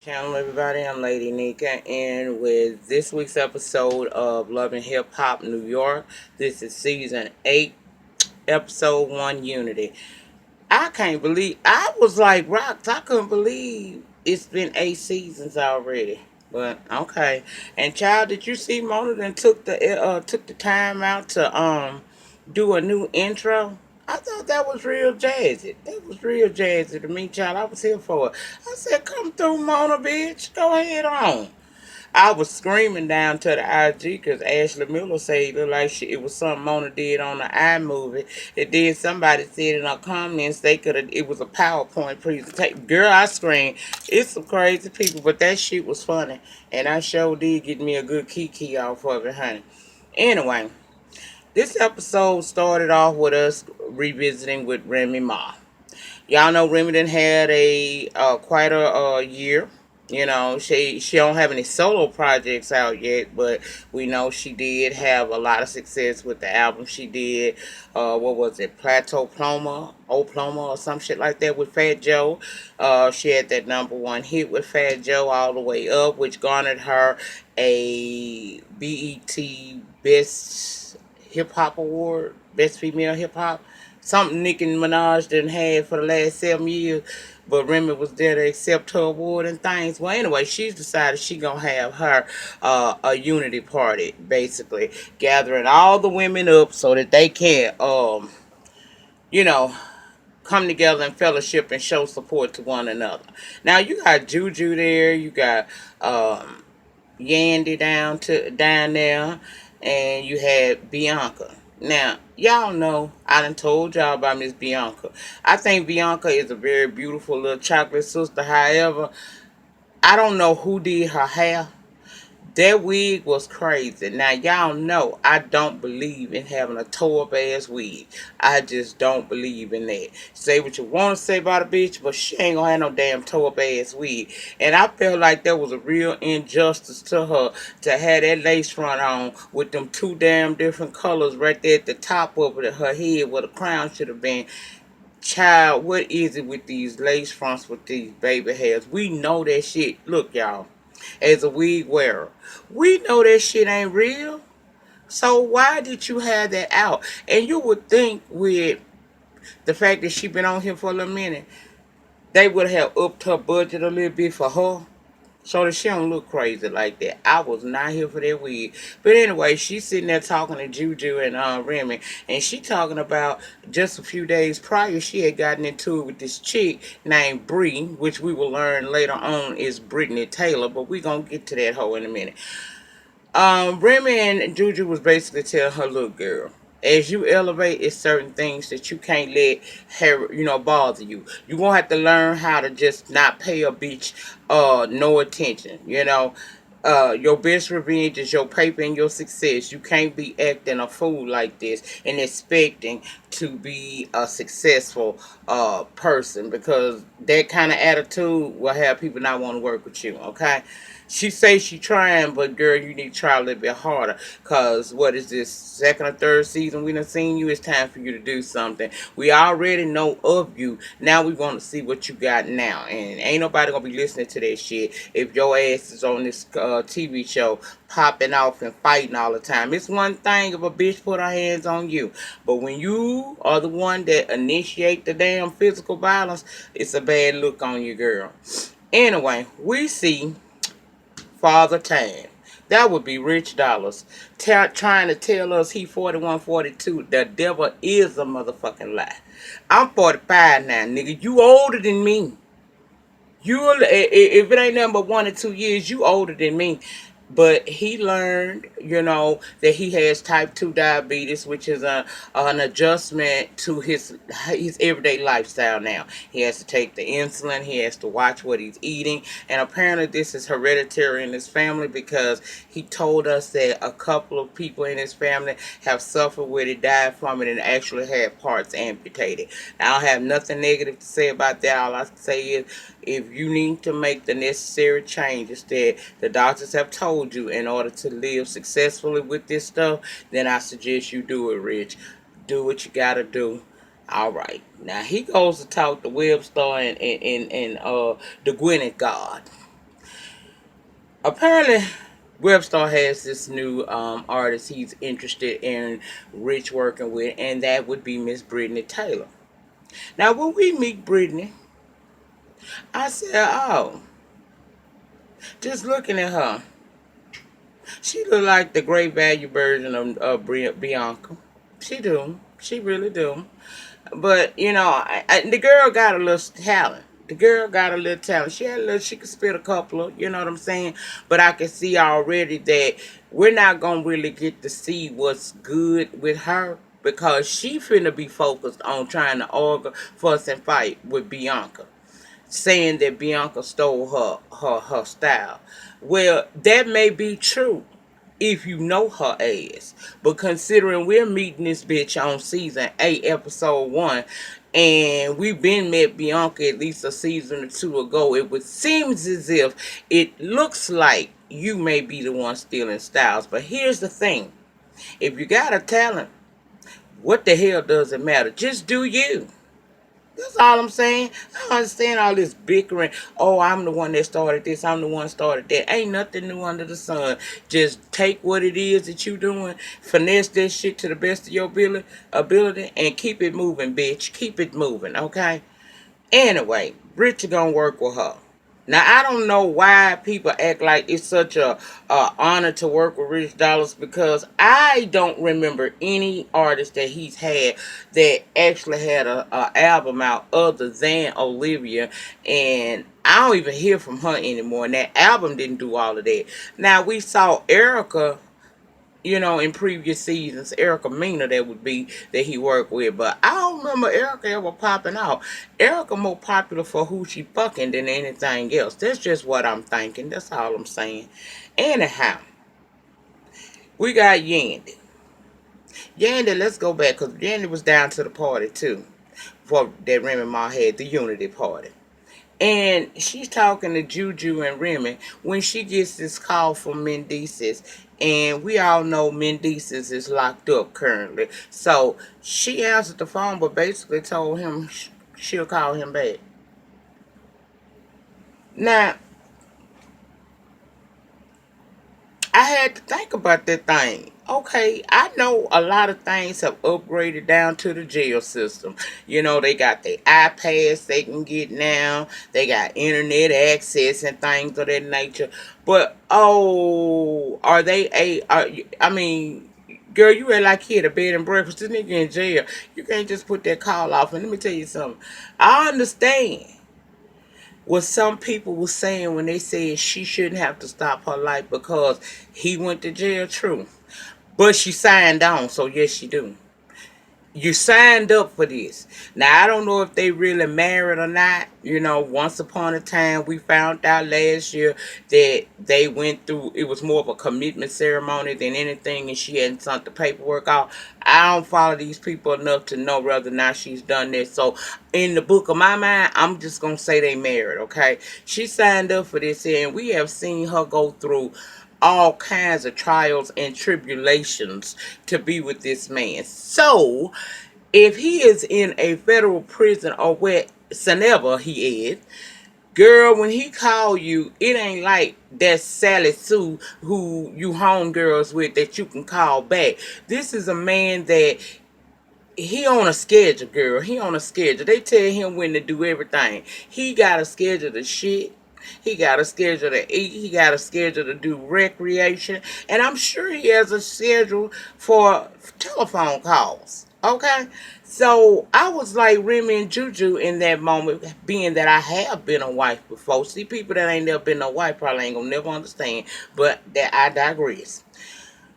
Channel, everybody. I'm Lady Nika, and with this week's episode of Love and Hip Hop New York, this is season 8, episode 1, Unity. I can't believe, I was like rocks. I couldn't believe it's been 8 seasons already. But okay. And child, did you see Mona then took the time out to do a new intro? I thought that was real jazzy. That was real jazzy to me, child. I was here for it. I said, "Come through, Mona, bitch. Go ahead on." I was screaming down to the IG because Ashley Miller said it looked like it was something Mona did on the iMovie. And then somebody said in our comments it was a PowerPoint presentation. Girl, I screamed. It's some crazy people, but that shit was funny. And I sure did get me a good kiki off of it, honey. Anyway, this episode started off with us revisiting with Remy Ma. Y'all know Remy done had a quite a year. You know, she don't have any solo projects out yet, but we know she did have a lot of success with the album she did. What was it, Plateau Ploma, Old Ploma, or some shit like that with Fat Joe. She had that #1 hit with Fat Joe, All the Way Up, which garnered her a BET Best Hip Hop Award, Best Female Hip Hop, something Nicki Minaj didn't have for the last 7 years, but Remy was there to accept her award and things. Well, anyway, she's decided she gonna have her a unity party, basically gathering all the women up so that they can, you know, come together and fellowship and show support to one another. Now you got Juju there, you got um, Yandy down there, and you had Bianca. Now, y'all know I done told y'all about Miss Bianca. I think Bianca is a very beautiful little chocolate sister. However, I don't know who did her hair. That wig was crazy. Now y'all know I don't believe in having a toe up ass wig. I just don't believe in that. Say what you want to say about a bitch, but she ain't gonna have no damn toe up ass wig. And I felt like there was a real injustice to her to have that lace front on with them two damn different colors right there at the top of her head where the crown should have been. Child, what is it with these lace fronts with these baby hairs? We know that shit. Look, y'all, as a wig wearer, we know that shit ain't real. So why did you have that out? And you would think with the fact that she been on here for a little minute, they would have upped her budget a little bit for her so that she don't look crazy like that. I was not here for that wig. But anyway, she's sitting there talking to Juju and Remy, and she talking about just a few days prior she had gotten into it with this chick named Bree, which we will learn later on is Brittany Taylor, but we gonna get to that hoe in a minute. Remy and Juju was basically telling her, "Look, girl, as you elevate, it's certain things that you can't let her, bother you. You gonna have to learn how to just not pay a bitch, no attention. Your best revenge is your paper and your success. You can't be acting a fool like this and expecting to be a successful person because that kind of attitude will have people not want to work with you. Okay." She say she trying, but girl, you need to try a little bit harder. Cause what is this, second or third season we done seen you? It's time for you to do something. We already know of you. Now we want to see what you got now. And ain't nobody gonna be listening to that shit if your ass is on this TV show popping off and fighting all the time. It's one thing if a bitch put her hands on you, but when you are the one that initiate the damn physical violence, it's a bad look on you, girl. Anyway, we see Father Time. That would be Rich Dollaz trying to tell us he 41, 42. The devil is a motherfucking lie. I'm 45 now, nigga. You older than me. If it ain't nothing but 1 or 2 years, you older than me. But he learned, that he has type 2 diabetes, which is an adjustment to his everyday lifestyle now. He has to take the insulin. He has to watch what he's eating. And apparently this is hereditary in his family because he told us that a couple of people in his family have suffered with it, died from it, and actually had parts amputated. I don't have nothing negative to say about that. All I can say is if you need to make the necessary changes that the doctors have told you in order to live successfully with this stuff, then I suggest you do it, Rich. Do what you gotta do. All right. Now he goes to talk to Webster and the Gwinnett God. Apparently, Webstar has this new artist he's interested in Rich working with, and that would be Miss Brianna Taylor. Now, when we meet Brittany, I said, "Oh, just looking at her, she look like the great value version of Bianca. She do, she really do." But the girl got a little talent. The girl got a little talent. She had a little. She could spit a couple of. You know what I'm saying? But I can see already that we're not gonna really get to see what's good with her because she finna be focused on trying to argue, fuss, and fight with Bianca, saying that Bianca stole her style. Well, that may be true if you know her ass. But considering we're meeting this bitch on season 8, episode 1, and we've been met Bianca at least a season or two ago, it would seems as if it looks like you may be the one stealing styles. But here's the thing. If you got a talent, what the hell does it matter? Just do you. That's all I'm saying. I don't understand all this bickering. Oh, I'm the one that started this. I'm the one that started that. Ain't nothing new under the sun. Just take what it is that you doing, finesse that shit to the best of your ability, and keep it moving, bitch. Keep it moving, okay? Anyway, Richard gonna work with her. Now I don't know why people act like it's such a honor to work with Rich Dollaz because I don't remember any artist that he's had that actually had a album out other than Olivia, and I don't even hear from her anymore. And that album didn't do all of that. Now we saw Erica, in previous seasons, Erica Mena that would be that he worked with. But I don't remember Erica ever popping out. Erica more popular for who she fucking than anything else. That's just what I'm thinking. That's all I'm saying. Anyhow, we got Yandy. Yandy, let's go back because Yandy was down to the party too. For that Remy Ma had the Unity party. And she's talking to Juju and Remy when she gets this call from Mendices. And we all know Mendices is locked up currently. So she answered the phone but basically told him she'll call him back. Now, I had to think about that thing. Okay, I know a lot of things have upgraded down to the jail system. They got the iPads they can get now. They got internet access and things of that nature. But are they I mean, girl, you act like he had a bed and breakfast. This nigga in jail. You can't just put that call off. And let me tell you something. I understand what some people were saying when they said she shouldn't have to stop her life because he went to jail. True. But she signed on, so yes, she do. You signed up for this. Now, I don't know if they really married or not. Once upon a time, we found out last year that they went through, it was more of a commitment ceremony than anything, and she hadn't sent the paperwork out. I don't follow these people enough to know whether or not she's done this. So, in the book of my mind, I'm just going to say they married, okay? She signed up for this, and we have seen her go through all kinds of trials and tribulations to be with this man. So, if he is in a federal prison or wherever he is, girl, when he call you, it ain't like that Sally Sue who you homegirls with that you can call back. This is a man that he on a schedule, girl. He on a schedule. They tell him when to do everything. He got a schedule to shit. He got a schedule to eat. He got a schedule to do recreation. And I'm sure he has a schedule for telephone calls. Okay? So I was like Remy and Juju in that moment, being that I have been a wife before. See, people that ain't never been a wife probably ain't gonna never understand. But that I digress.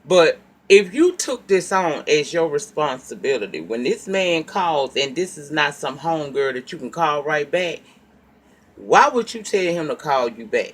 But if you took this on as your responsibility, when this man calls and this is not some homegirl that you can call right back, why would you tell him to call you back?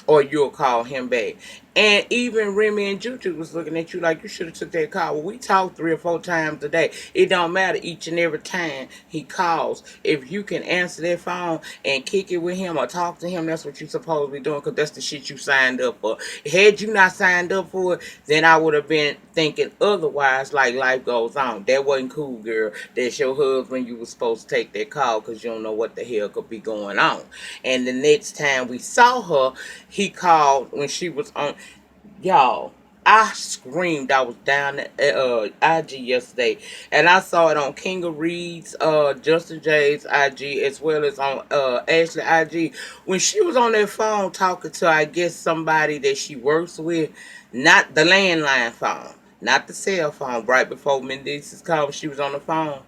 Or you'll call him back? And even Remy and Juju was looking at you like you should have took that call. Well, we talk 3 or 4 times a day. It don't matter each and every time he calls. If you can answer that phone and kick it with him or talk to him, that's what you supposed to be doing because that's the shit you signed up for. Had you not signed up for it, then I would have been thinking otherwise, like life goes on. That wasn't cool, girl. That's your husband. You was supposed to take that call because you don't know what the hell could be going on. And the next time we saw her, he called when she was on. Y'all, I screamed. I was down at IG yesterday, and I saw it on Kinga Reed's, Justin J's IG, as well as on Ashley IG. When she was on that phone talking to, I guess, somebody that she works with, not the landline phone, not the cell phone, right before Mendeece's call, she was on the phone.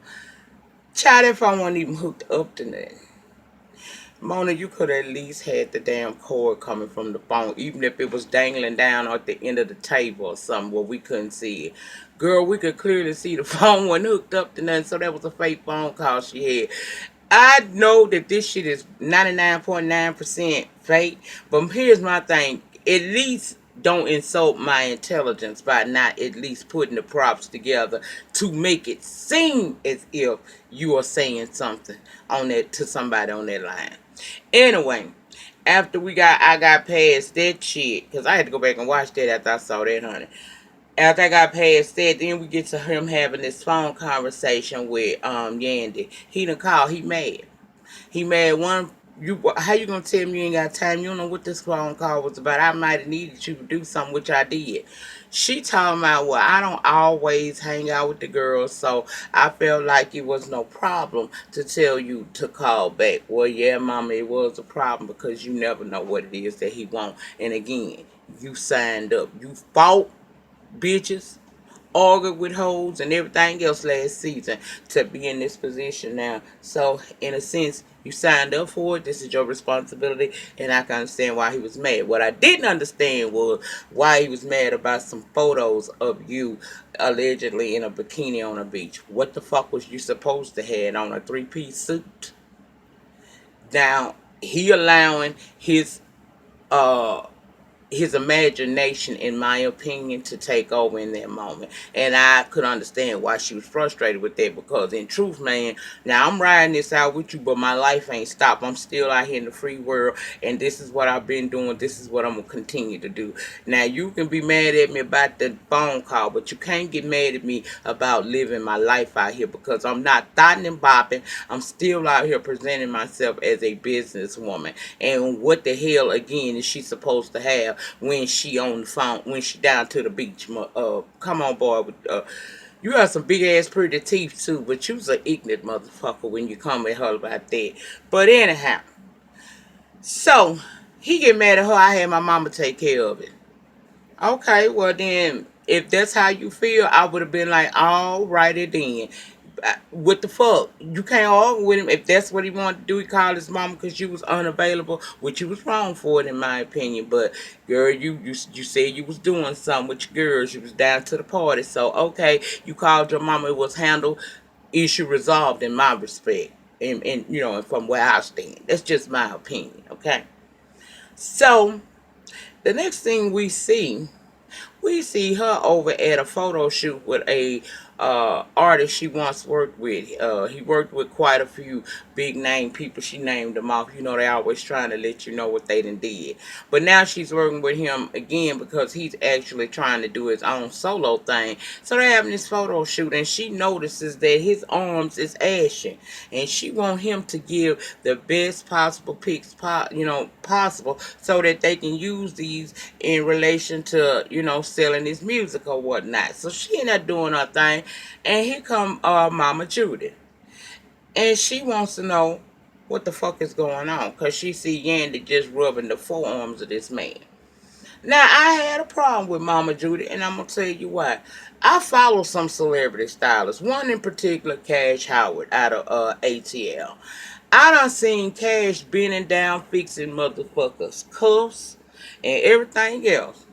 Child, that phone wasn't even hooked up to that. Mona, you could at least had the damn cord coming from the phone, even if it was dangling down at the end of the table or something where we couldn't see it. Girl, we could clearly see the phone wasn't hooked up to nothing, so that was a fake phone call she had. I know that this shit is 99.9% fake, but here's my thing. At least don't insult my intelligence by not at least putting the props together to make it seem as if you are saying something on that to somebody on that line. Anyway, after I got past that shit, because I had to go back and watch that after I saw that, honey. After I got past that, then we get to him having this phone conversation with Yandy. He done called, he mad. He mad one. How you gonna tell me you ain't got time? You don't know what this phone call was about. I might have needed you to do something, which I did. She talking about, well, I don't always hang out with the girls, so I felt like it was no problem to tell you to call back. Well, yeah, mama, it was a problem because you never know what it is that he want. And again, you signed up. You fought bitches, argued with hoes and everything else last season to be in this position now. So in a sense, you signed up for it. This is your responsibility, and I can understand why he was mad. What I didn't understand was why he was mad about some photos of you allegedly in a bikini on a beach. What the fuck was you supposed to have on a 3-piece suit? Now he allowing uh his imagination, in my opinion, to take over in that moment. And I could understand why she was frustrated with that because, in truth, man, now I'm riding this out with you, but my life ain't stopped. I'm still out here in the free world, and this is what I've been doing. This is what I'm going to continue to do. Now, you can be mad at me about the phone call, but you can't get mad at me about living my life out here because I'm not thotting and bopping. I'm still out here presenting myself as a businesswoman. And what the hell, again, is she supposed to have when she on the phone, when she down to the beach? Come on, boy. You have some big ass pretty teeth too, but you's an ignorant motherfucker when you come at her about that. But anyhow, so he get mad at her. I had my mama take care of it. Okay, well then, if that's how you feel, I would have been like, alrighty then. What the fuck? You can't argue with him if that's what he wanted to do. He called his mama because you was unavailable, which you was wrong for it in my opinion. But girl, you said you was doing something with your girls. You was down to the party, so okay, you called your mama. It was handled, issue resolved in my respect, and you know, and from where I stand, that's just my opinion. Okay, so the next thing we see her over at a photo shoot with a artist she once worked with. He worked with quite a few big name people. She named them off. You know, they always trying to let you know what they done did. But now she's working with him again because he's actually trying to do his own solo thing. So they're having this photo shoot, and she notices that his arms is ashy, and she want him to give the best possible pics, possible, so that they can use these in relation to, selling his music or whatnot. So she ended up doing her thing, and here come Mama Judy, and she wants to know what the fuck is going on because she see Yandy just rubbing the forearms of this man. Now, I had a problem with Mama Judy, and I'm going to tell you why. I follow some celebrity stylists. One in particular, Cash Howard, out of ATL. I done seen Cash bending down, fixing motherfuckers' cuffs and everything else.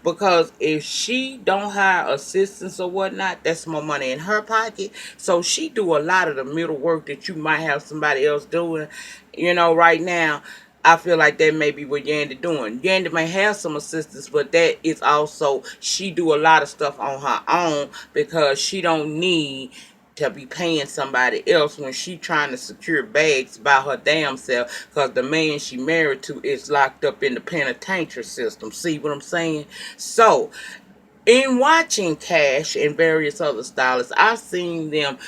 Because if she don't hire assistants or whatnot, that's more money in her pocket. So she do a lot of the middle work that you might have somebody else doing, right now. I feel like that may be what Yandy doing. Yandy may have some assistance, but that is also, she do a lot of stuff on her own because she don't need to be paying somebody else when she trying to secure bags by her damn self, because the man she married to is locked up in the penitentiary system. See what I'm saying? So in watching Cash and various other stylists, I've seen them,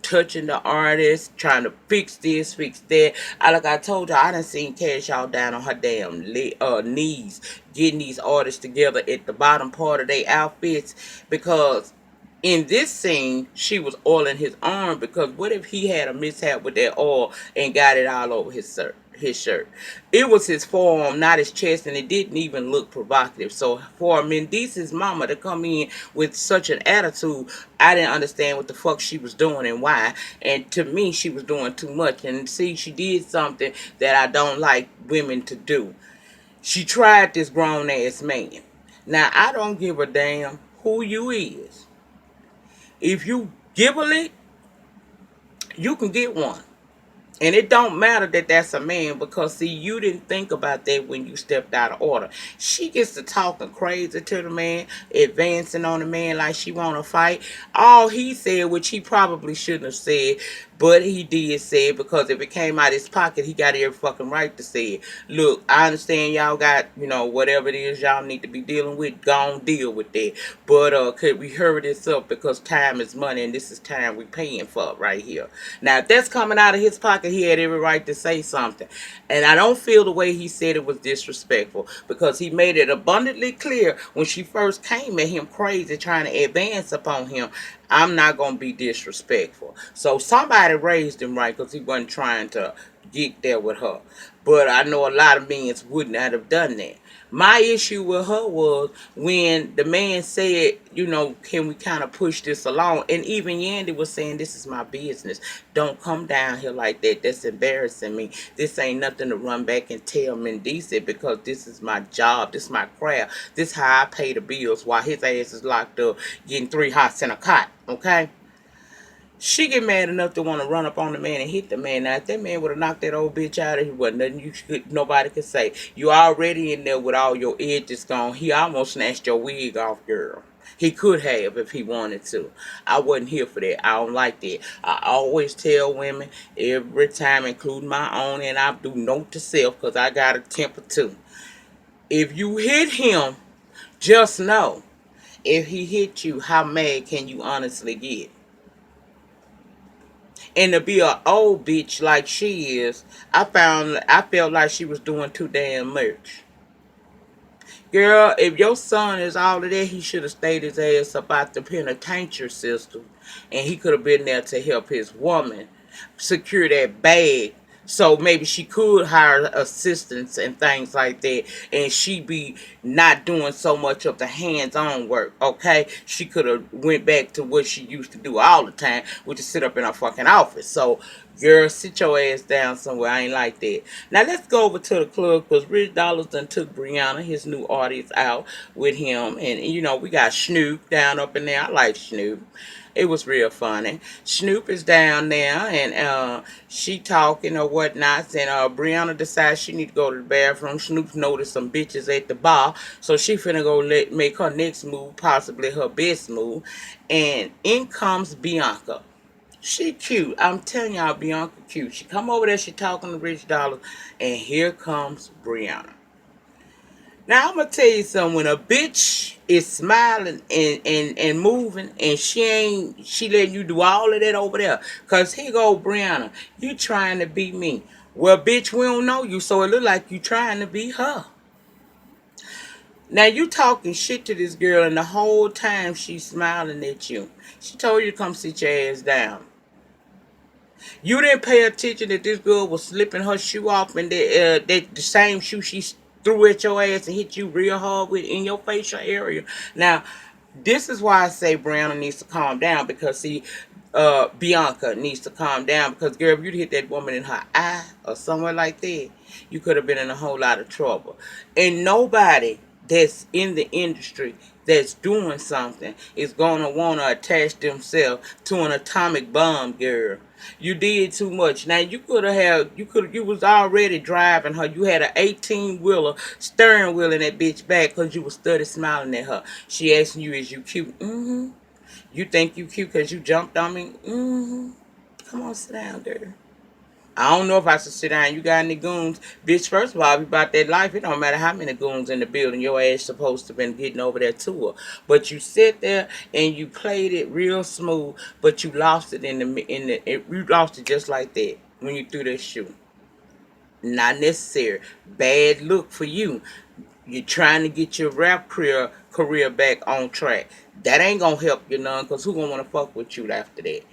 touching the artist, trying to fix this, fix that. Like I told you, I done seen Cash all down on her damn knees, getting these artists together at the bottom part of their outfits, because in this scene, she was oiling his arm, because what if he had a mishap with that oil and got it all over his shirt? It was his forearm, not his chest, and it didn't even look provocative. So for Mendice's mama to come in with such an attitude, I didn't understand what the fuck she was doing and why. And to me, she was doing too much. And see, she did something that I don't like women to do. She tried this grown ass man. Now, I don't give a damn who you is. If you give a lick, you can get one. And it don't matter that that's a man, because see, you didn't think about that when you stepped out of order. She gets to talking crazy to the man, advancing on the man like she want to fight. All he said, which he probably shouldn't have said, but he did say it, because if it came out of his pocket, he got every fucking right to say it. Look, I understand y'all got, whatever it is y'all need to be dealing with, go on deal with that. But could we hurry this up, because time is money, and this is time we paying for right here. Now, if that's coming out of his pocket, he had every right to say something. And I don't feel the way he said it was disrespectful, because he made it abundantly clear when she first came at him crazy trying to advance upon him, I'm not going to be disrespectful. So somebody raised him right, because he wasn't trying to get there with her. But I know a lot of men would not have done that. My issue with her was when the man said, can we kind of push this along? And even Yandy was saying, this is my business. Don't come down here like that. That's embarrassing me. This ain't nothing to run back and tell Mendice, because this is my job. This is my craft. This is how I pay the bills while his ass is locked up getting 3 hots in a cot. Okay? She get mad enough to want to run up on the man and hit the man. Now, if that man would have knocked that old bitch out of here, wasn't nothing nobody could say. You already in there with all your edges gone. He almost snatched your wig off, girl. He could have if he wanted to. I wasn't here for that. I don't like that. I always tell women every time, including my own, and I do note to self, because I got a temper too. If you hit him, just know, if he hit you, how mad can you honestly get? And to be an old bitch like she is, I felt like she was doing too damn much. Girl, if your son is all of that, he should have stayed his ass about the penitentiary system. And he could have been there to help his woman secure that bag. So maybe she could hire assistants and things like that. And she be not doing so much of the hands-on work, okay? She could have went back to what she used to do all the time, which is sit up in her fucking office. So, girl, sit your ass down somewhere. I ain't like that. Now, let's go over to the club, because Rich Dollaz done took Brianna, his new artist, out with him. And, we got Snoop down up in there. I like Snoop. It was real funny. Snoop is down there, and she talking or whatnot, and Brianna decides she need to go to the bathroom. Snoop noticed some bitches at the bar, so she finna go make her next move, possibly her best move. And in comes Bianca. She cute. I'm telling y'all, Bianca cute. She come over there, she talking to Rich Dollaz, and here comes Brianna. Now, I'm going to tell you something. When a bitch is smiling and moving, and she letting you do all of that over there. Because here go Brianna. You trying to be me. Well, bitch, we don't know you, so it look like you trying to be her. Now, you talking shit to this girl, and the whole time she's smiling at you. She told you to come sit your ass down. You didn't pay attention that this girl was slipping her shoe off, and the same shoe she threw at your ass and hit you real hard with in your facial area. Now, this is why I say Brianna needs to calm down, because see, Bianca needs to calm down, because girl, if you'd hit that woman in her eye or somewhere like that, you could have been in a whole lot of trouble. And nobody that's in the industry that's doing something is gonna wanna attach themselves to an atomic bomb, girl. You did too much. Now you was already driving her. You had an 18-wheeler steering wheel in that bitch back because you was study smiling at her. She asking you, is you cute? Mm-hmm. You think you cute because you jumped on me? Mm-hmm. Come on, sit down, girl. I don't know if I should sit down. You got any goons? Bitch, first of all, if you about that life, it don't matter how many goons in the building. Your ass supposed to been getting over there to her. But you sit there and you played it real smooth, but you lost it you lost it just like that when you threw that shoe. Not necessary. Bad look for you. You're trying to get your rap career back on track. That ain't gonna help you none, because who gonna wanna fuck with you after that?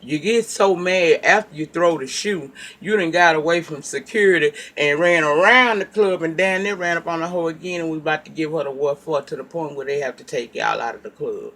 You get so mad after you throw the shoe, you done got away from security and ran around the club, and down there ran up on the hoe again, and we about to give her the what for, to the point where they have to take y'all out of the club.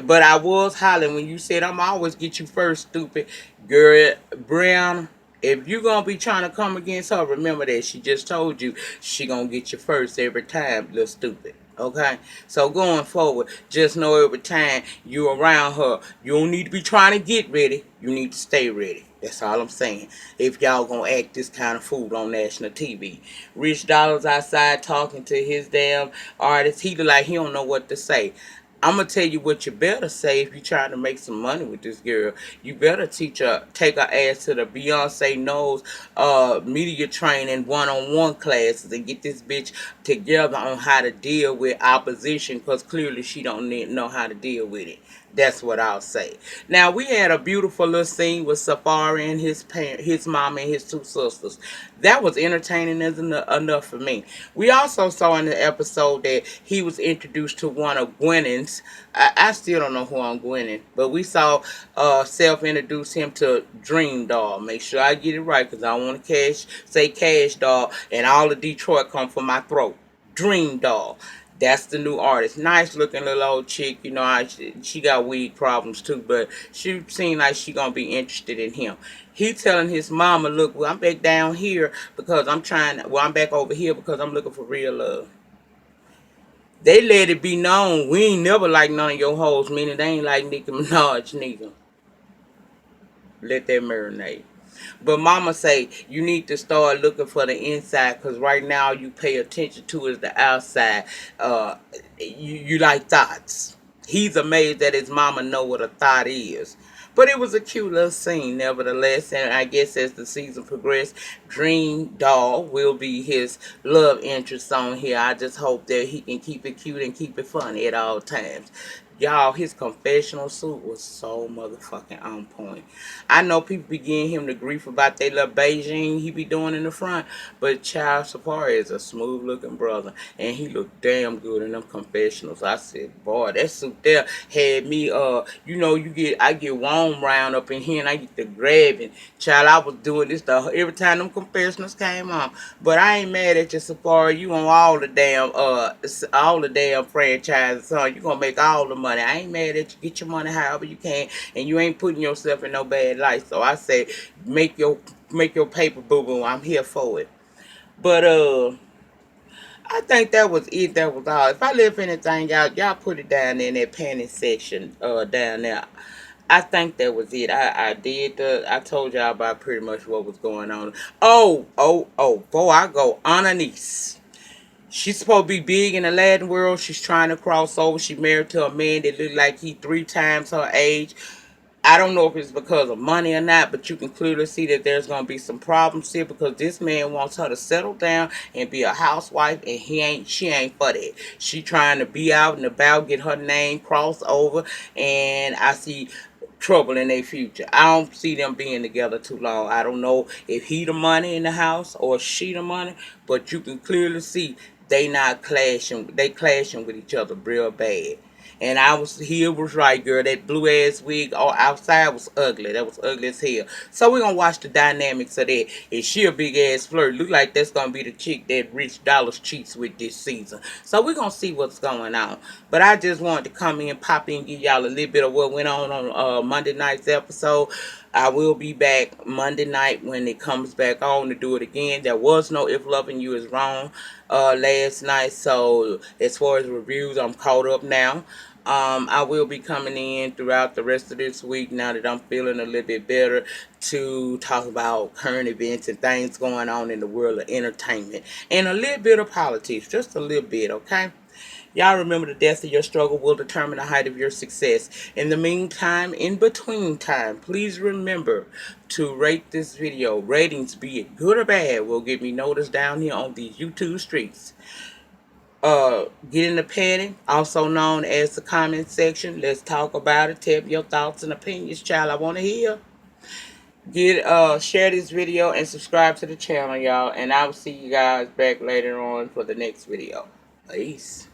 But I was hollering when you said, I'm always get you first, stupid. Girl, Brianna, if you going to be trying to come against her, remember that she just told you she going to get you first every time, little stupid. Okay? So going forward, just know every time you around her, you don't need to be trying to get ready. You need to stay ready. That's all I'm saying. If y'all gonna act this kind of fool on national TV. Rich Dollaz outside talking to his damn artist. He look like he don't know what to say. I'm gonna tell you what you better say if you trying to make some money with this girl. You better take her ass to the Beyonce knows media training one-on-one classes and get this bitch together on how to deal with opposition, because clearly she don't know how to deal with it. That's what I'll say. Now we had a beautiful little scene with Safaree and his mom and his two sisters. That was entertaining as enough for me. We also saw in the episode that he was introduced to one of Gwyneth's. I still don't know who I'm Gwyneth, but we saw Self introduce him to Dream Doll. Make sure I get it right, because I don't want to say Cash Doll and all of Detroit come from my throat. Dream Doll. That's the new artist. Nice looking little old chick. You know, she got weed problems too, but she seemed like she gonna be interested in him. He telling his mama, look, well, I'm back down here because I'm back over here because I'm looking for real love. They let it be known we ain't never like none of your hoes, meaning they ain't like Nicki Minaj neither. Let that marinate. But mama say you need to start looking for the inside, because right now you pay attention to is the outside. You like thoughts. He's amazed that his mama know what a thought is. But it was a cute little scene nevertheless, and I guess as the season progressed, Dream Doll will be his love interest on here. I just hope that he can keep it cute and keep it funny at all times. Y'all, his confessional suit was so motherfucking on point. I know people be giving him the grief about that little Beijing he be doing in the front, but Child Safaree is a smooth looking brother, and he looked damn good in them confessionals. I said, boy, that suit there had me, I get warm round up in here and I get to grabbing. Child, I was doing this every time them confessionals came on. But I ain't mad at you, Safaree. You on all the damn franchises, son. You gonna make all the money. I ain't mad at you. Get your money however you can, and you ain't putting yourself in no bad light. So I say, make your paper, boo boo. I'm here for it. But I think that was it. That was all. If I left anything out, y'all put it down in that panty section down there. I think that was it. I told y'all about pretty much what was going on. Oh. Before I go, Anais. She's supposed to be big in the Latin world. She's trying to cross over. She married to a man that looked like he 3 times her age. I don't know if it's because of money or not, but you can clearly see that there's going to be some problems here, because this man wants her to settle down and be a housewife, and she ain't for that. She trying to be out and about, get her name crossed over, and I see trouble in their future. I don't see them being together too long. I don't know if he the money in the house or she the money, but you can clearly see they not clashing. They clashing with each other real bad. And he was right, girl. That blue ass wig outside was ugly. That was ugly as hell. So we're gonna watch the dynamics of that. Is she a big ass flirt? Look like that's gonna be the chick that Rich Dollaz cheats with this season. So we're gonna see what's going on. But I just wanted to come in, pop in, give y'all a little bit of what went on Monday night's episode. I will be back Monday night when it comes back on to do it again. There was no If Loving You Is Wrong last night, so as far as reviews, I'm caught up now. I will be coming in throughout the rest of this week now that I'm feeling a little bit better to talk about current events and things going on in the world of entertainment and a little bit of politics, just a little bit, okay? Y'all remember the depth of your struggle will determine the height of your success. In the meantime, in between time, please remember to rate this video. Ratings, be it good or bad, will get me noticed down here on these YouTube streets. Get in the padding, also known as the comment section. Let's talk about it. Tell me your thoughts and opinions, child. I want to hear. Share this video and subscribe to the channel, y'all. And I will see you guys back later on for the next video. Peace.